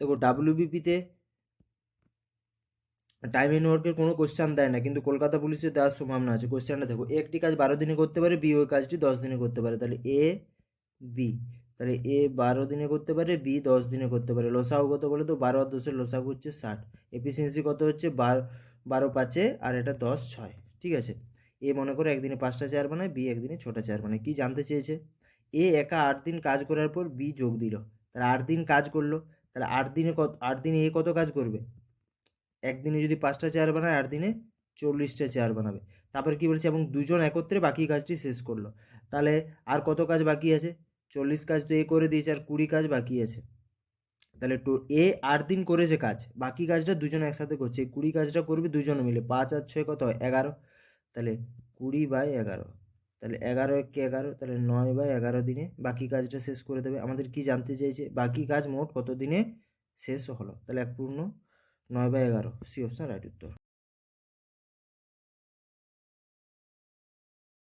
দেখো ডাব্লিউবিপিতে time and ওয়ার্কের কোনো কোশ্চেন দেয় না, কিন্তু কলকাতা পুলিশে দেওয়ার সম্ভাবনা আছে। কোশ্চেনটা দেখো, একটি কাজ 12 দিনে করতে পারে, বি ওই কাজটি 10 দিনে করতে পারে। তাহলে এ বি, তাহলে এ 12 দিনে করতে পারে, বি 10 দিনে করতে পারে। লসাগু কত বলে তো, 12 আর 10-এর লসাগু হচ্ছে 60। এফিসিয়েন্সি কত হচ্ছে 12 5-এ, আর এটা 10 6। ঠিক আছে, এ মনে করো একদিনে 5টা চেয়ার বানায়, বি একদিনে 6টা চেয়ার বানায়। কি জানতে চেয়েছে? এ একা 8 দিন কাজ করার পর বি যোগ দিল, তাহলে 8 দিন কাজ করলো, তাহলে 8 দিনে এ কত কাজ করবে? একদিনে যদি 5টা চেয়ার বানায়, 8 দিনে 40টা চেয়ার বানাবে। তারপর কি বলছে, এবং দুজন একত্রে বাকি কাজটি শেষ করলো। তাহলে আর কত কাজ বাকি আছে? 40 কাজ তো এ করে দিয়েছে, আর 20 কাজ বাকি আছে। তাহলে এ 8 দিন করেছে কাজ, বাকি কাজটা দুজন একসাথে করছে। এই 20 কাজটা করবে দুজনে মিলে, 5 আর 6 কত হয় 11। তাহলে 20/11, তাহলে 11 × 11, তাহলে 9/11 দিনে বাকি কাজটা শেষ করে দেবে। আমাদের কি জানতে চাইছে? বাকি কাজ মোট কত দিনে শেষ হলো, তাহলে এক পূর্ণ 9/11। সি অপশন রাইট উত্তর।